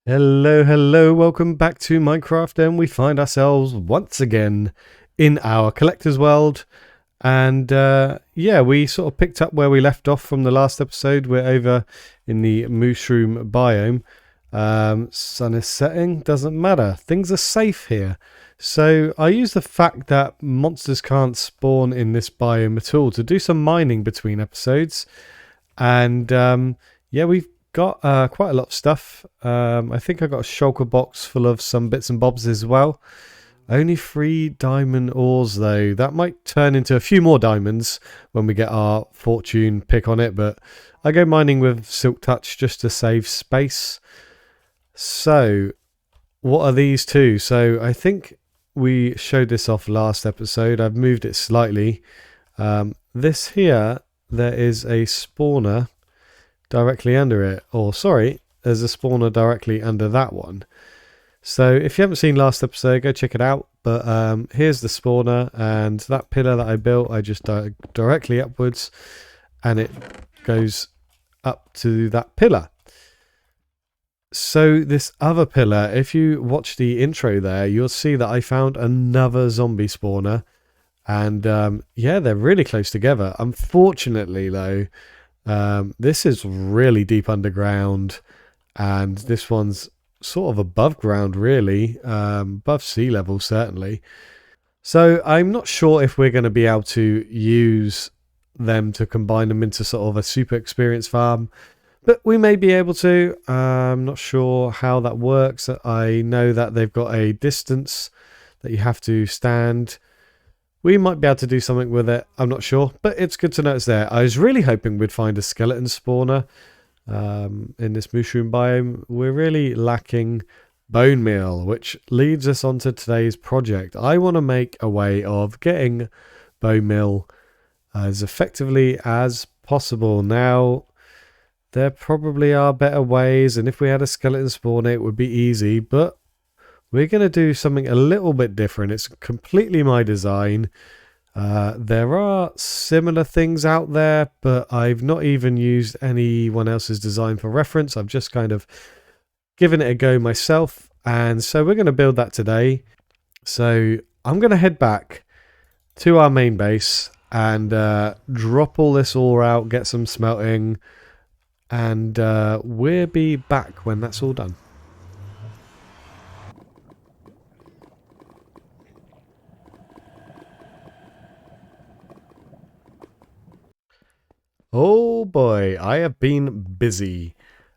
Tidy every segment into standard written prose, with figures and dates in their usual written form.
Hello, hello, welcome back to Minecraft, and we find ourselves once again in our collector's world. And yeah, we sort of picked up where we left off from the last episode. We're over in the mushroom biome. Sun is setting, doesn't matter, things are safe here. So I use the fact that monsters can't spawn in this biome at all to do some mining between episodes. And yeah, we've got quite a lot of stuff. I think I got a shulker box full of some bits and bobs as well. Only 3 diamond ores though. That might turn into a few more diamonds when we get our fortune pick on it, but I go mining with Silk Touch just to save space. So what are these two? So I think we showed this off last episode. I've moved it slightly. This here, there is a spawner directly under it, or sorry, there's a spawner directly under that one. So if you haven't seen last episode, go check it out. But here's the spawner, and that pillar that I built, I just directly upwards, and it goes up to that pillar. So this other pillar, if you watch the intro there, you'll see that I found another zombie spawner, and yeah, they're really close together. Unfortunately though, this is really deep underground, and this one's sort of above ground really, above sea level certainly. So I'm not sure if we're going to be able to use them to combine them into sort of a super experience farm, but we may be able to. I'm not sure how that works. I know that they've got a distance that you have to stand. We might be able to do something with it. I'm not sure, but it's good to know it's there. I was really hoping we'd find a skeleton spawner in this mushroom biome. We're really lacking bone meal, which leads us on to today's project. I want to make a way of getting bone meal as effectively as possible. Now, there probably are better ways, and if we had a skeleton spawner, it would be easy, but we're going to do something a little bit different. It's completely my design. There are similar things out there, but I've not even used anyone else's design for reference. I've just kind of given it a go myself. And so we're going to build that today. So I'm going to head back to our main base and drop all this ore out, get some smelting, and we'll be back when that's all done. Oh boy, I have been busy.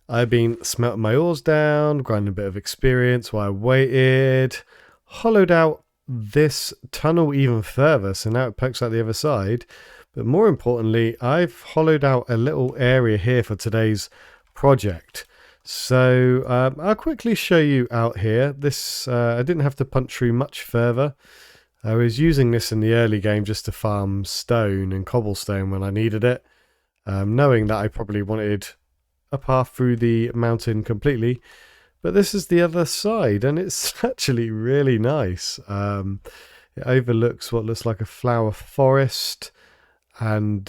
I've been smelting my ores down, grinding a bit of experience while I waited, hollowed out this tunnel even further, so now it pokes out the other side. But more importantly, I've hollowed out a little area here for today's project. So I'll quickly show you out here. This I didn't have to punch through much further. I was using this in the early game just to farm stone and cobblestone when I needed it. Knowing that I probably wanted a path through the mountain completely, but this is the other side, and it's actually really nice. It overlooks what looks like a flower forest and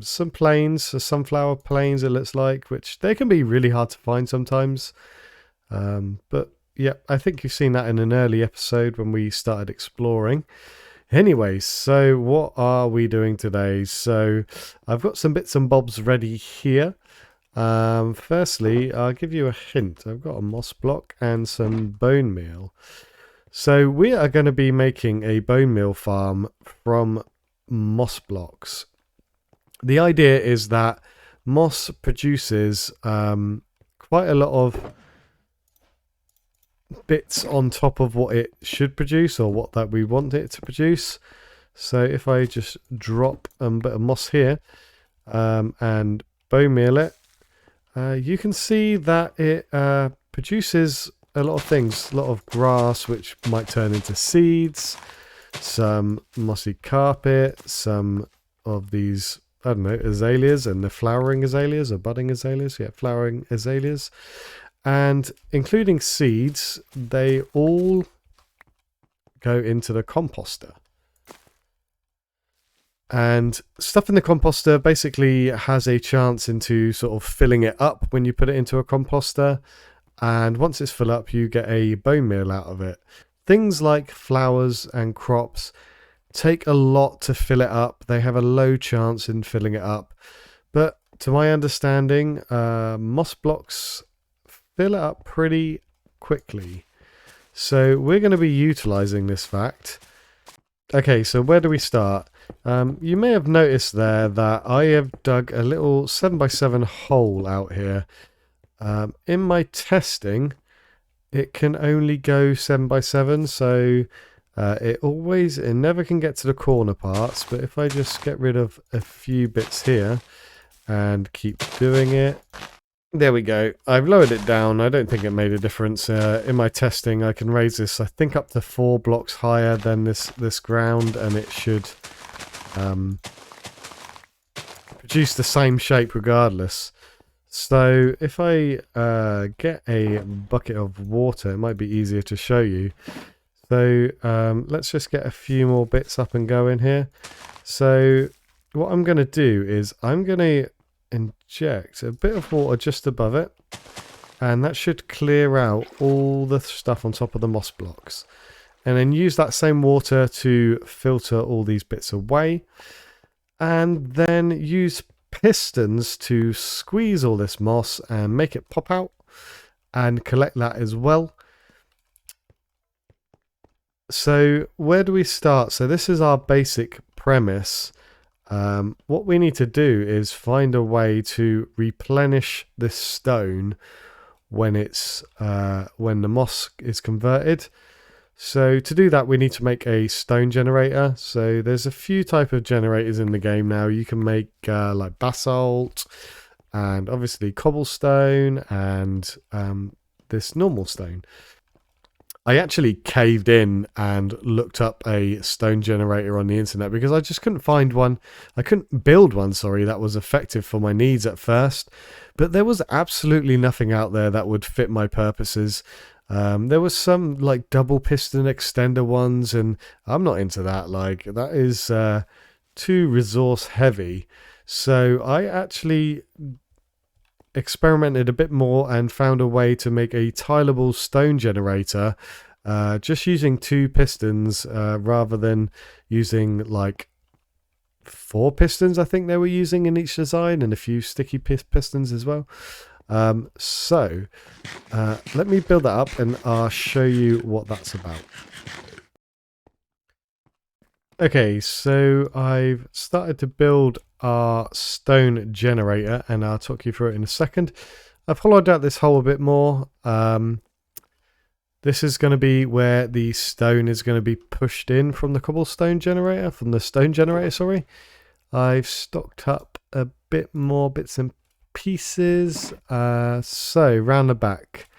some plains, sunflower plains it looks like, which they can be really hard to find sometimes. But yeah, I think you've seen that in an early episode when we started exploring. Anyway, so what are we doing today? So I've got some bits and bobs ready here. Firstly, I'll give you a hint. I've got a moss block and some bone meal. So we are going to be making a bone meal farm from moss blocks. The idea is that moss produces quite a lot of bits on top of what it should produce, or what that we want it to produce. So if I just drop a bit of moss here and bone meal it, you can see that it produces a lot of things, a lot of grass which might turn into seeds, some mossy carpet, some of these, I don't know, azaleas, and the flowering azaleas or budding azaleas, yeah, flowering azaleas. And including seeds, they all go into the composter. And stuff in the composter basically has a chance into sort of filling it up when you put it into a composter. and once it's full up, you get a bone meal out of it. Things like flowers and crops take a lot to fill it up. They have a low chance in filling it up, but to my understanding, moss blocks fill it up pretty quickly. So we're going to be utilizing this fact. Okay, so where do we start? You may have noticed there that I have dug a little 7x7 hole out here. In my testing, it can only go 7x7, so it never can get to the corner parts. But if I just get rid of a few bits here and keep doing it, there we go. I've lowered it down. I don't think it made a difference. In my testing, I can raise this, I think, up to 4 blocks higher than this ground, and it should produce the same shape regardless. So if I get a bucket of water, it might be easier to show you. So let's just get a few more bits up and going here. So what I'm going to do is I'm going to inject a bit of water just above it, and that should clear out all the stuff on top of the moss blocks, and then use that same water to filter all these bits away, and then use pistons to squeeze all this moss and make it pop out and collect that as well. So where do we start? So this is our basic premise. What we need to do is find a way to replenish this stone when it's when the moss is converted. So to do that, we need to make a stone generator. So there's a few type of generators in the game now. You can make like basalt, and obviously cobblestone, and this normal stone. I actually caved in and looked up a stone generator on the internet because I just couldn't find one. I couldn't build one, sorry, that was effective for my needs at first. But there was absolutely nothing out there that would fit my purposes. There was some like double piston extender ones, and I'm not into that. Like, that is too resource heavy. So I actually experimented a bit more and found a way to make a tileable stone generator, just using 2 pistons rather than using like 4 pistons I think they were using in each design, and a few sticky pistons as well. So let me build that up and I'll show you what that's about. Okay, so I've started to build our stone generator, and I'll talk you through it in a second. I've hollowed out this hole a bit more. This is going to be where the stone is going to be pushed in from the cobblestone generator, from the stone generator, sorry. I've stocked up a bit more bits and pieces. So round the back,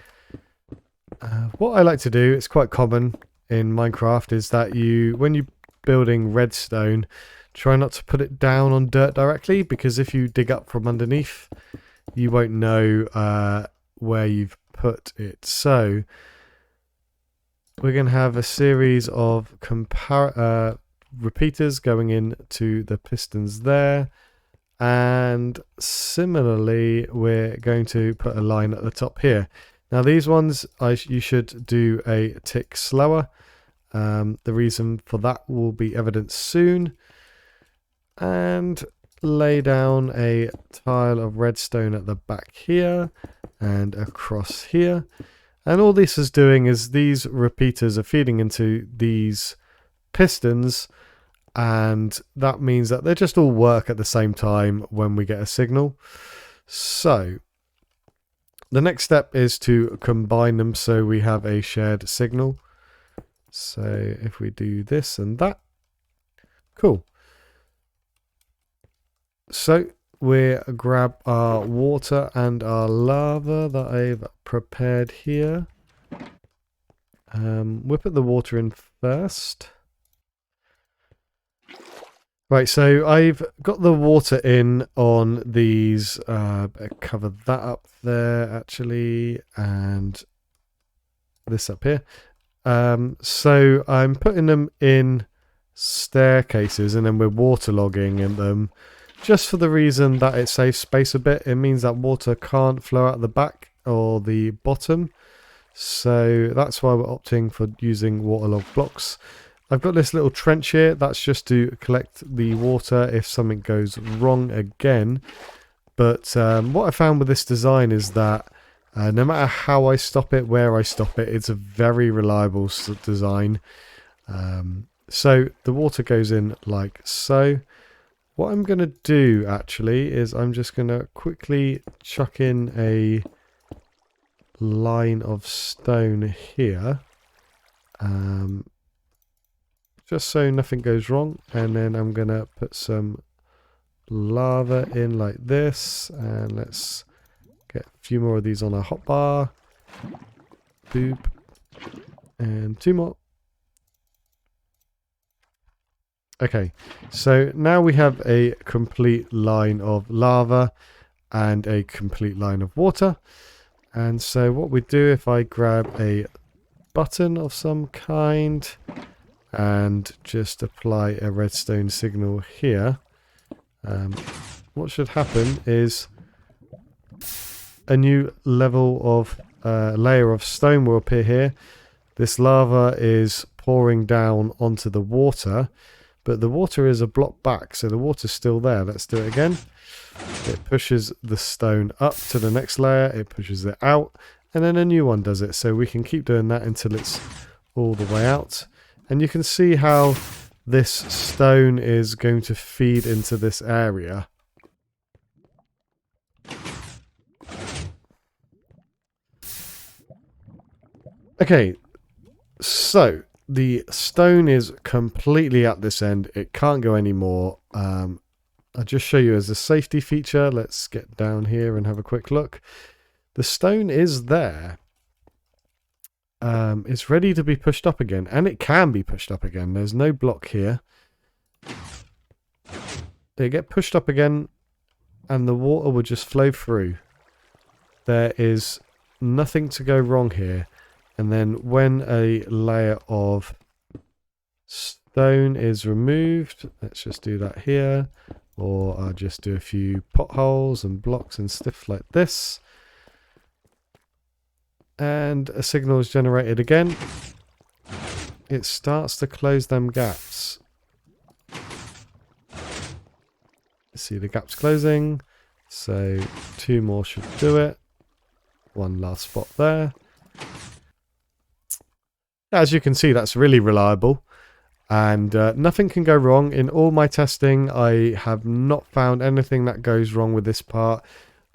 what I like to do, it's quite common in Minecraft, is that when you building redstone, try not to put it down on dirt directly, because if you dig up from underneath, you won't know where you've put it. So we're going to have a series of repeaters going into the pistons there, and similarly we're going to put a line at the top here. Now these ones you should do a tick slower. The reason for that will be evident soon. And lay down a tile of redstone at the back here and across here. And all this is doing is these repeaters are feeding into these pistons, and that means that they just all work at the same time when we get a signal. So the next step is to combine them so we have a shared signal. So if we do this and that, cool. So we grab our water and our lava that I've prepared here. We'll put the water in first. Right, so I've got the water in on these, cover that up there actually, and this up here. So I'm putting them in staircases, and then we're waterlogging in them, just for the reason that it saves space a bit. It means that water can't flow out the back or the bottom. So that's why we're opting for using waterlogged blocks. I've got this little trench here. That's just to collect the water if something goes wrong again. But what I found with this design is that no matter how I stop it, where I stop it, it's a very reliable design. So the water goes in like so. What I'm going to do actually is I'm just going to quickly chuck in a line of stone here. Just so nothing goes wrong. And then I'm going to put some lava in like this. And let's get a few more of these on our hotbar. Boop. And 2 more. Okay, so now we have a complete line of lava and a complete line of water. And so what we do, if I grab a button of some kind and just apply a redstone signal here, what should happen is a new level of layer of stone will appear here. This lava is pouring down onto the water. But the water is a block back, so the water's still there. Let's do it again. It pushes the stone up to the next layer, it pushes it out, and then a new one does it. So we can keep doing that until it's all the way out. And you can see how this stone is going to feed into this area. Okay, so the stone is completely at this end. It can't go anymore. I'll just show you as a safety feature. Let's get down here and have a quick look. The stone is there. It's ready to be pushed up again. And it can be pushed up again. There's no block here. They get pushed up again and the water will just flow through. There is nothing to go wrong here. And then when a layer of stone is removed, let's just do that here, or I'll just do a few potholes and blocks and stuff like this. And a signal is generated again. It starts to close them gaps. See the gaps closing. So 2 more should do it. 1 last spot there. As you can see, that's really reliable and nothing can go wrong. In all my testing, I have not found anything that goes wrong with this part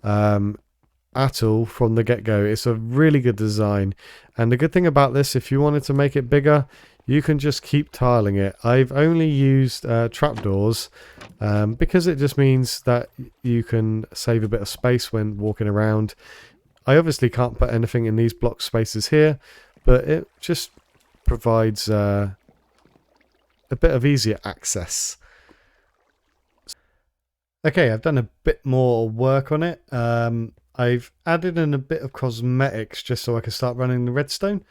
at all from the get-go. It's a really good design, and the good thing about this, if you wanted to make it bigger, you can just keep tiling it. I've only used trapdoors because it just means that you can save a bit of space when walking around. I obviously can't put anything in these block spaces here, but it just provides a bit of easier access. Okay, I've done a bit more work on it. I've added in a bit of cosmetics just so I can start running the redstone.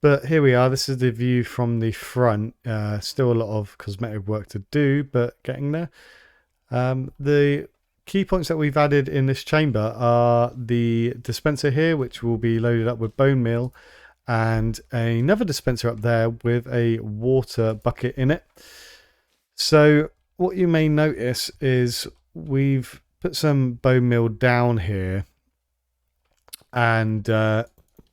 But here we are. This is the view from the front. Still a lot of cosmetic work to do, but getting there. The key points that we've added in this chamber are the dispenser here, which will be loaded up with bone meal, and another dispenser up there with a water bucket in it. So what you may notice is we've put some bone meal down here, and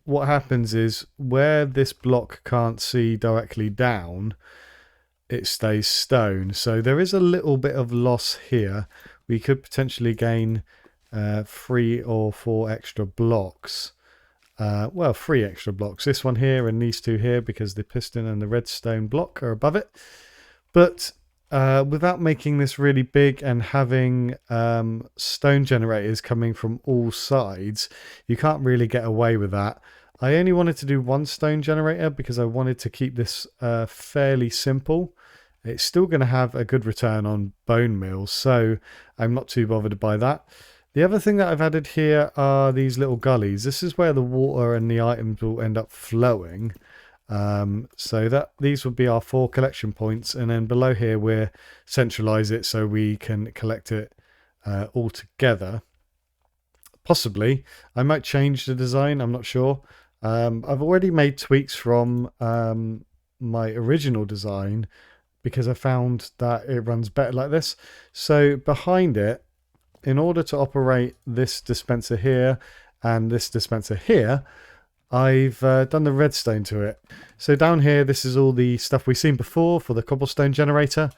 what happens is where this block can't see directly down, it stays stone. So there is a little bit of loss here. We could potentially gain 3 or 4 extra blocks. Well, 3 extra blocks. This one here and these 2 here, because the piston and the redstone block are above it. But without making this really big and having stone generators coming from all sides, you can't really get away with that. I only wanted to do 1 stone generator because I wanted to keep this fairly simple. It's still going to have a good return on bone meal, so I'm not too bothered by that. The other thing that I've added here are these little gullies. This is where the water and the items will end up flowing. So that these would be our 4 collection points, and then below here we'll centralize it so we can collect it all together. Possibly. I might change the design, I'm not sure. I've already made tweaks from my original design because I found that it runs better like this. So behind it, in order to operate this dispenser here and this dispenser here, I've done the redstone to it. So down here, this is all the stuff we've seen before for the cobblestone generator.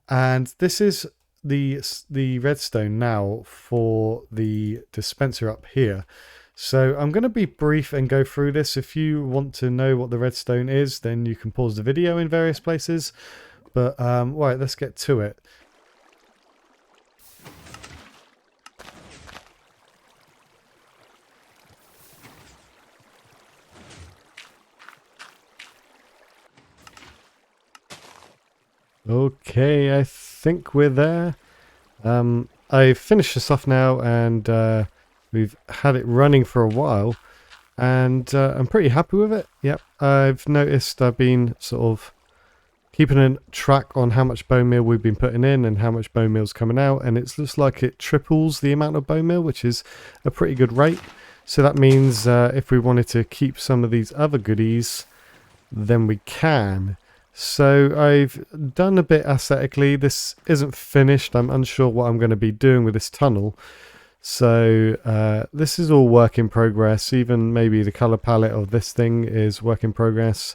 And this is the redstone now for the dispenser up here. So I'm going to be brief and go through this. If you want to know what the redstone is, then you can pause the video in various places. But right, let's get to it. Okay, I think we're there. I've finished this off now, and we've had it running for a while, and I'm pretty happy with it. Yep, I've noticed I've been sort of keeping a track on how much bone meal we've been putting in and how much bone meal's coming out, and it looks like it triples the amount of bone meal, which is a pretty good rate. So that means if we wanted to keep some of these other goodies, then we can. So I've done a bit aesthetically. This isn't finished. I'm unsure what I'm going to be doing with this tunnel. So this is all work in progress. Even maybe the color palette of this thing is work in progress.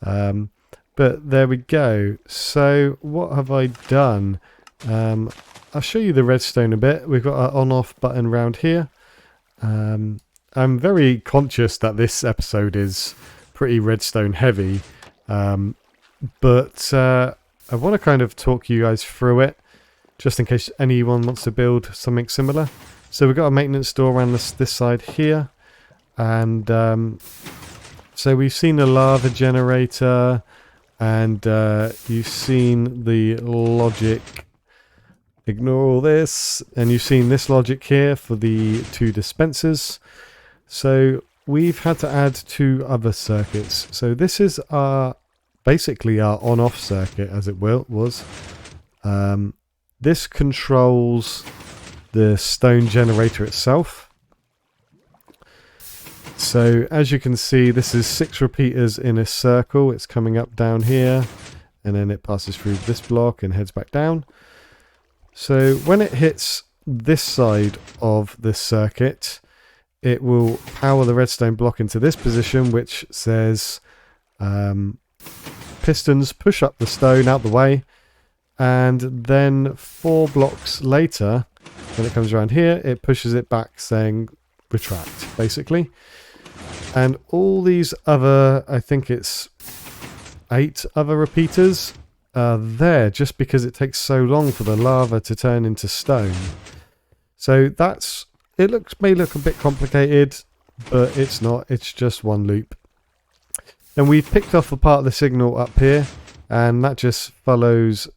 But there we go. So what have I done? I'll show you the redstone a bit. We've got our on-off button around here. I'm very conscious that this episode is pretty redstone heavy. But I want to kind of talk you guys through it, just in case anyone wants to build something similar. So we've got a maintenance door around this side here, and so we've seen the lava generator, and you've seen the logic. Ignore all this, and you've seen this logic here for the two dispensers. So we've had to add two other circuits. So this is our basically our on-off circuit, as it was. This controls the stone generator itself. So as you can see, this is 6 repeaters in a circle. It's coming up down here, and then it passes through this block and heads back down. So when it hits this side of this circuit, it will power the redstone block into this position, which says pistons push up the stone out the way, and then 4 blocks later, when it comes around here, it pushes it back saying retract, basically. And all these other, I think it's 8 other repeaters are there just because it takes so long for the lava to turn into stone. So that's, may look a bit complicated, but it's not. It's just one loop. And we've picked off a part of the signal up here, and that just follows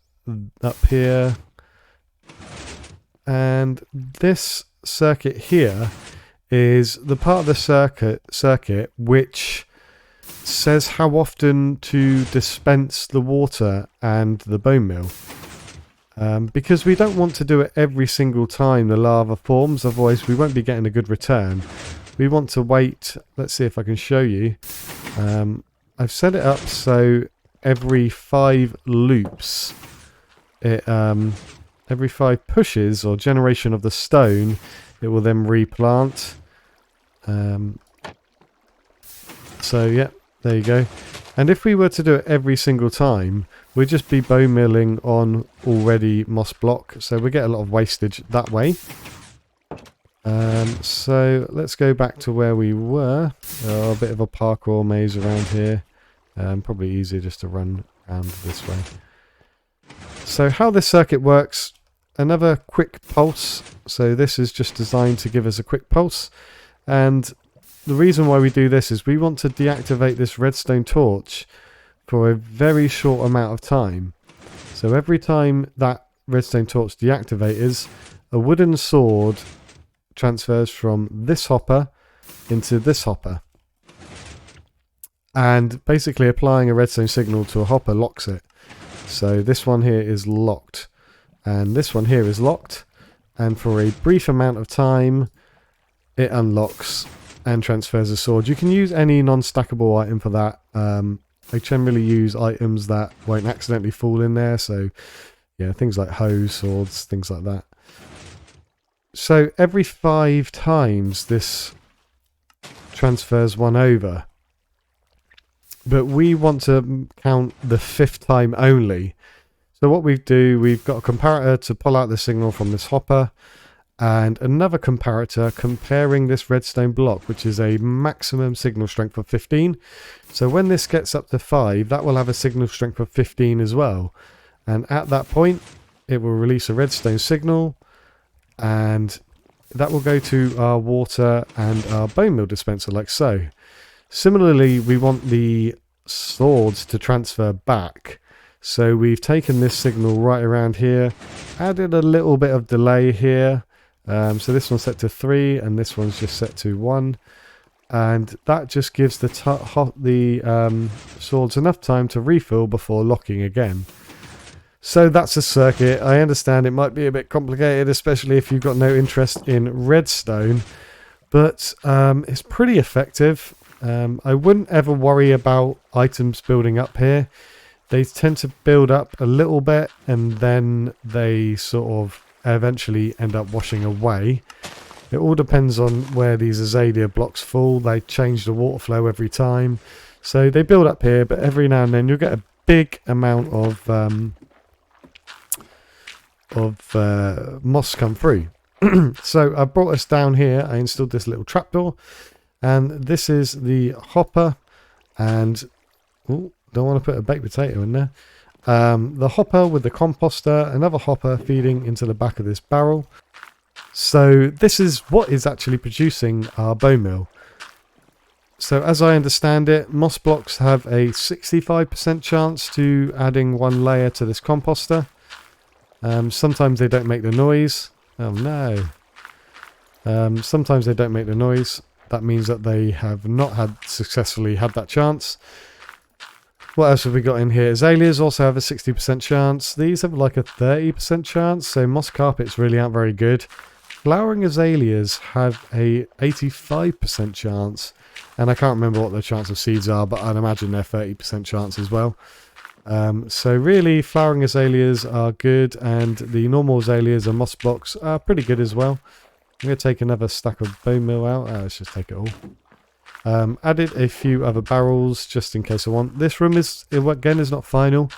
up here. And this circuit here is the part of the circuit which says how often to dispense the water and the bone meal. Because we don't want to do it every single time the lava forms, otherwise we won't be getting a good return. We want to wait. Let's see if I can show you. I've set it up so every 5 loops, every 5 pushes or generation of the stone, it will then replant. So yeah, there you go. And if we were to do it every single time, we'd just be bone milling on already moss block, so we get a lot of wastage that way. So let's go back to where we were. A bit of a parkour maze around here. Probably easier just to run around this way. So how this circuit works, another quick pulse. So this is just designed to give us a quick pulse. And the reason why we do this is we want to deactivate this redstone torch for a very short amount of time. So every time that redstone torch deactivates, a wooden sword transfers from this hopper into this hopper. And basically applying a redstone signal to a hopper locks it. So this one here is locked. And this one here is locked. And for a brief amount of time, it unlocks and transfers a sword. You can use any non-stackable item for that. I generally use items that won't accidentally fall in there, so yeah, things like hoes, swords, things like that. So every 5 times this transfers one over, but we want to count the 5th time only. So what we've got a comparator to pull out the signal from this hopper, and another comparator comparing this redstone block, which is a maximum signal strength of 15. So when this gets up to 5, that will have a signal strength of 15 as well. And at that point, it will release a redstone signal, and that will go to our water and our bone meal dispenser like so. Similarly, we want the swords to transfer back. So we've taken this signal right around here, added a little bit of delay here. So this one's set to 3 and this one's just set to 1, and that just gives the swords enough time to refill before locking again. So that's a circuit. I understand it might be a bit complicated, especially if you've got no interest in redstone, but it's pretty effective. I wouldn't ever worry about items building up here. They tend to build up a little bit and then they sort of eventually end up washing away. It all depends on where these azalea blocks fall. They change the water flow every time, so they build up here, but every now and then you'll get a big amount of moss come through. So I brought us down here. I installed this little trapdoor, and this is the hopper, and don't want to put a baked potato in there. The hopper with the composter, another hopper feeding into the back of this barrel. So this is what is actually producing our bone meal. So as I understand it, moss blocks have a 65% chance to adding 1 layer to this composter. Sometimes they don't make the noise. Oh no. Sometimes they don't make the noise. That means that they have not successfully had that chance. What else have we got in here? Azaleas also have a 60% chance. These have like a 30% chance, so moss carpets really aren't very good. Flowering azaleas have a 85% chance, and I can't remember what the chance of seeds are, but I'd imagine they're 30% chance as well. So really, flowering azaleas are good, and the normal azaleas and moss blocks are pretty good as well. I'm going to take another stack of bone meal out. Let's just take it all. Added a few other barrels just in case I want. This room is not final.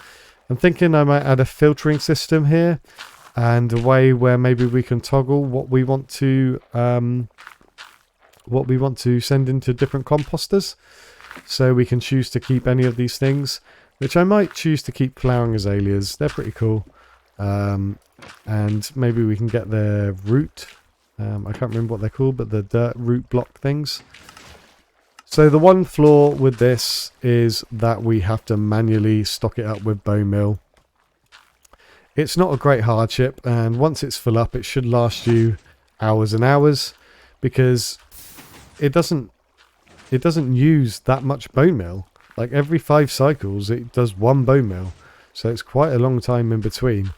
I'm thinking I might add a filtering system here, and a way where maybe we can toggle what we want to send into different composters. So we can choose to keep any of these things, which I might choose to keep flowering azaleas. They're pretty cool. And maybe we can get their root. I can't remember what they're called, but the dirt root block things. So the one flaw with this is that we have to manually stock it up with bone meal. It's not a great hardship, and once it's full up, it should last you hours and hours, because it doesn't use that much bone meal. Like every 5 cycles, it does 1 bone meal, so it's quite a long time in between.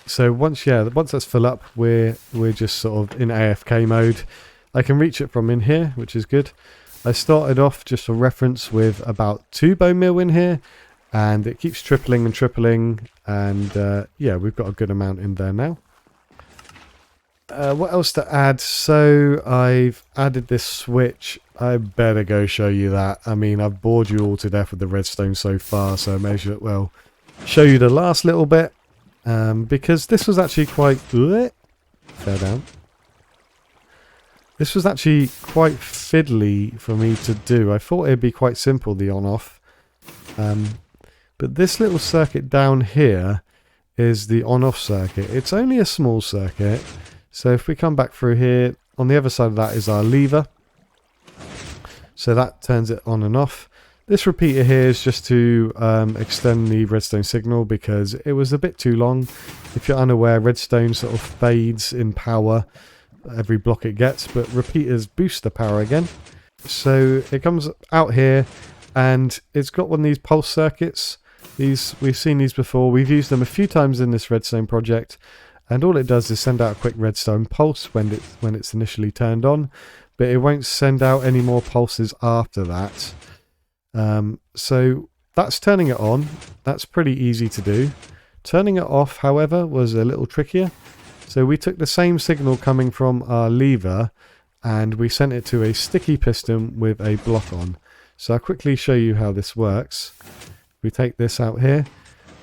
So once that's full up, we're just sort of in AFK mode. I can reach it from in here, which is good. I started off, just for reference, with about 2 bone meal in here, and it keeps tripling and tripling, and yeah, we've got a good amount in there now. What else to add? So I've added this switch. I better go show you that. I mean, I've bored you all to death with the redstone so far, so I may as well show you the last little bit, because this was actually quite... Fair down. This was actually quite fiddly for me to do. I thought it'd be quite simple, the on-off. But this little circuit down here is the on-off circuit. It's only a small circuit. So if we come back through here, on the other side of that is our lever. So that turns it on and off. This repeater here is just to extend the redstone signal, because it was a bit too long. If you're unaware, redstone sort of fades in power every block it gets, but repeaters boost the power again. So it comes out here, and it's got one of these pulse circuits. We've seen these before. We've used them a few times in this redstone project, and all it does is send out a quick redstone pulse when it's initially turned on, but it won't send out any more pulses after that. So that's turning it on. That's pretty easy to do. Turning it off, however, was a little trickier. So we took the same signal coming from our lever and we sent it to a sticky piston with a block on. So I'll quickly show you how this works. We take this out here.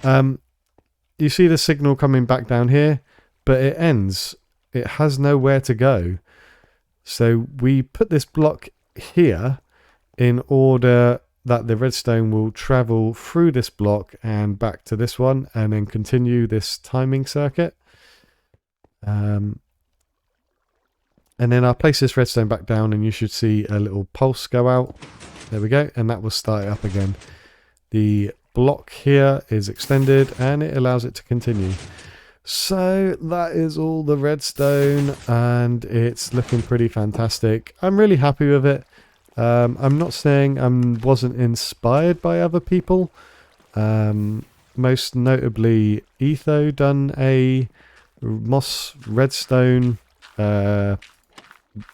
You see the signal coming back down here, but it ends. It has nowhere to go. So we put this block here in order that the redstone will travel through this block and back to this one and then continue this timing circuit. And then I'll place this redstone back down and you should see a little pulse go out. There we go, and that will start it up again. The block here is extended and it allows it to continue. So that is all the redstone and it's looking pretty fantastic. I'm really happy with it. I'm not saying I wasn't inspired by other people. Most notably Etho done a moss redstone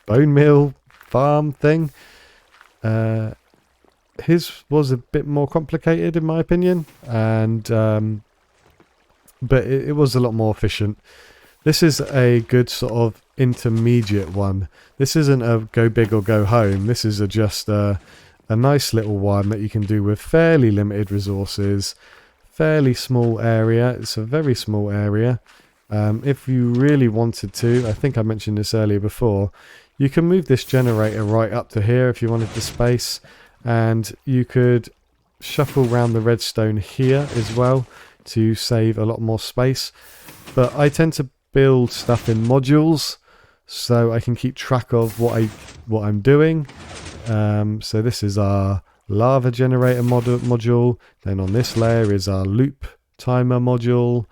bonemeal farm thing. His was a bit more complicated in my opinion, and but it was a lot more efficient. This is a good sort of intermediate one. This isn't a go big or go home. This is just a nice little one that you can do with fairly limited resources, fairly small area. It's a very small area. If you really wanted to, I think I mentioned this earlier before, you can move this generator right up to here if you wanted the space, and you could shuffle around the redstone here as well to save a lot more space. But I tend to build stuff in modules so I can keep track of what I'm doing. So this is our lava generator module. Then on this layer is our loop timer module.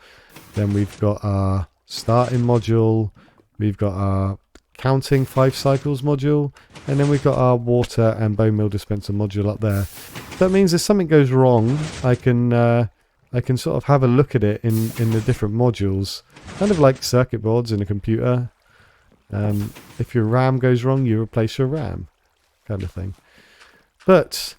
Then we've got our starting module. We've got our counting 5 cycles module, and then we've got our water and bone meal dispenser module up there. That means if something goes wrong, I can sort of have a look at it in the different modules, kind of like circuit boards in a computer. If your RAM goes wrong, you replace your RAM, kind of thing. But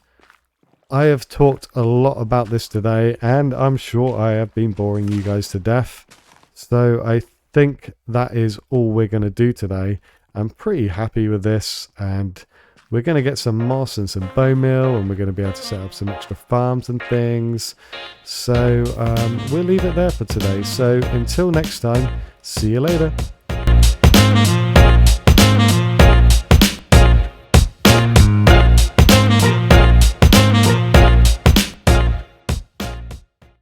I have talked a lot about this today, and I'm sure I have been boring you guys to death. So I think that is all we're going to do today. I'm pretty happy with this, and we're going to get some moss and some bone meal, and we're going to be able to set up some extra farms and things. So we'll leave it there for today. So until next time, see you later.